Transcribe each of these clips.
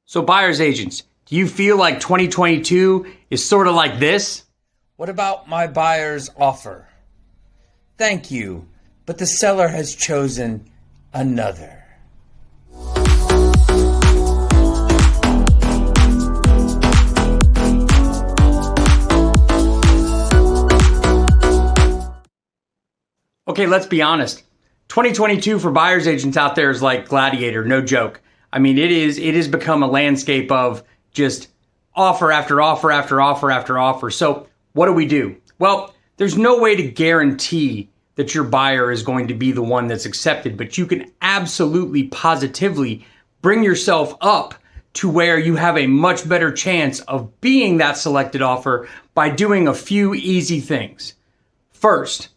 So buyer's agents, do you feel like 2022 is sort of like this? What about my buyer's offer? Thank you, but the seller has chosen another. Okay, let's be honest. 2022 for buyer's agents out there is like Gladiator, no joke. I mean, it has become a landscape of just offer after offer after offer after offer. So what do? Well, there's no way to guarantee that your buyer is going to be the one that's accepted, but you can absolutely positively bring yourself up to where you have a much better chance of being that selected offer by doing a few easy things. First,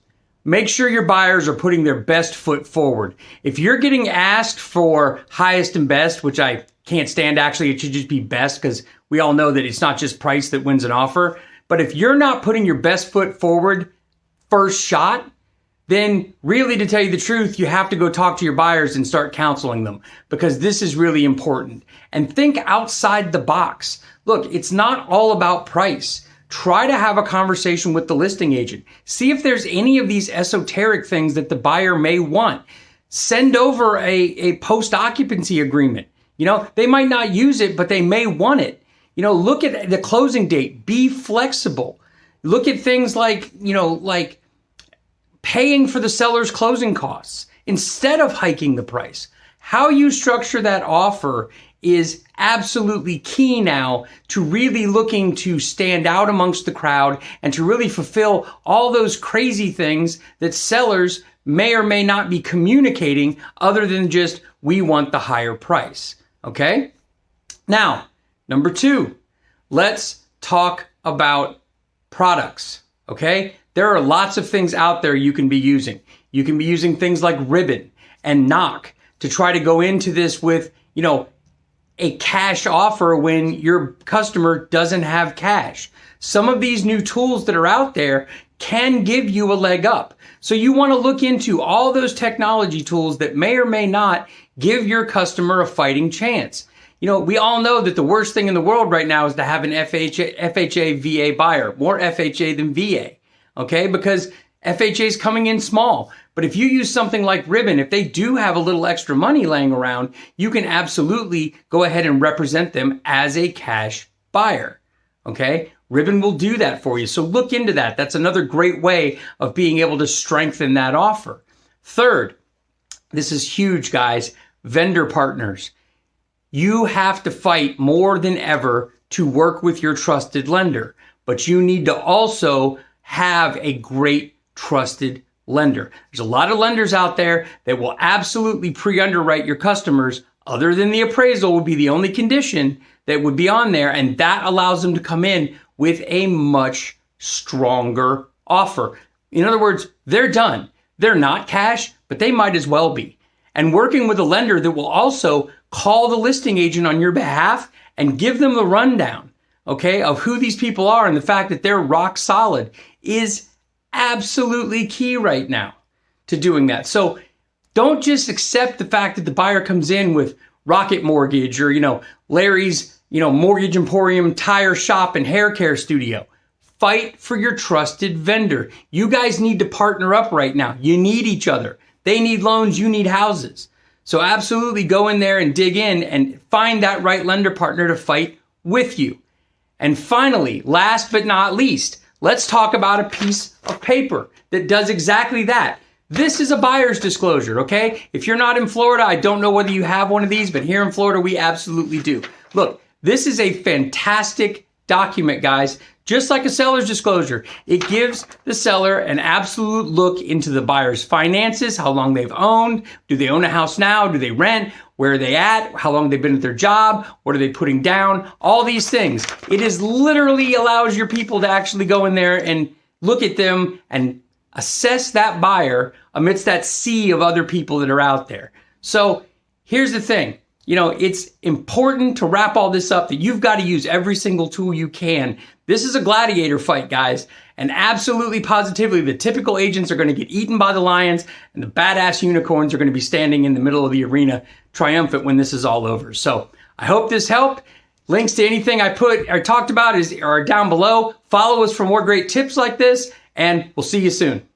make sure your buyers are putting their best foot forward. If you're getting asked for highest and best, which I can't stand actually, it should just be best because we all know that it's not just price that wins an offer. But if you're not putting your best foot forward first shot, then really, to tell you the truth, you have to go talk to your buyers and start counseling them because this is really important. And think outside the box. Look, it's not all about price. Try to have a conversation with the listing agent. See if there's any of these esoteric things that the buyer may want. Send over a post-occupancy agreement. You know, they might not use it, but they may want it. You know, look at the closing date. Be flexible. Look at things like, like paying for the seller's closing costs instead of hiking the price. How you structure that offer is absolutely key now to really looking to stand out amongst the crowd and to really fulfill all those crazy things that sellers may or may not be communicating other than just, we want the higher price. Okay? Now, number 2, let's talk about products. Okay? There are lots of things out there you can be using. You can be using things like Ribbon and Knock to try to go into this with, a cash offer when your customer doesn't have cash. Some of these new tools that are out there can give you a leg up. So you want to look into all those technology tools that may or may not give your customer a fighting chance. We all know that the worst thing in the world right now is to have an FHA VA buyer, more FHA than VA, okay? Because FHA is coming in small. But if you use something like Ribbon, if they do have a little extra money laying around, you can absolutely go ahead and represent them as a cash buyer, okay? Ribbon will do that for you. So look into that. That's another great way of being able to strengthen that offer. Third, this is huge, guys, vendor partners. You have to fight more than ever to work with your trusted lender, but you need to also have a great trusted lender. There's a lot of lenders out there that will absolutely pre-underwrite your customers, other than the appraisal would be the only condition that would be on there, and that allows them to come in with a much stronger offer. In other words, they're done. They're not cash, but they might as well be. And working with a lender that will also call the listing agent on your behalf and give them the rundown, okay, of who these people are and the fact that they're rock solid is absolutely key right now to doing that. So don't just accept the fact that the buyer comes in with Rocket Mortgage or, Larry's, Mortgage Emporium, Tire Shop, and Hair Care Studio. Fight for your trusted vendor. You guys need to partner up right now. You need each other. They need loans. You need houses. So absolutely go in there and dig in and find that right lender partner to fight with you. And finally, last but not least, let's talk about a piece of paper that does exactly that. This is a buyer's disclosure, okay? If you're not in Florida, I don't know whether you have one of these, but here in Florida, we absolutely do. Look, this is a fantastic document, guys. Just like a seller's disclosure, it gives the seller an absolute look into the buyer's finances, how long they've owned, do they own a house now, do they rent, where are they at, how long they've been at their job, what are they putting down, all these things. It is literally allows your people to actually go in there and look at them and assess that buyer amidst that sea of other people that are out there. So here's the thing. It's important to wrap all this up that you've got to use every single tool you can. This is a gladiator fight, guys. And absolutely positively, the typical agents are going to get eaten by the lions and the badass unicorns are going to be standing in the middle of the arena triumphant when this is all over. So I hope this helped. Links to anything I talked about are down below. Follow us for more great tips like this, and we'll see you soon.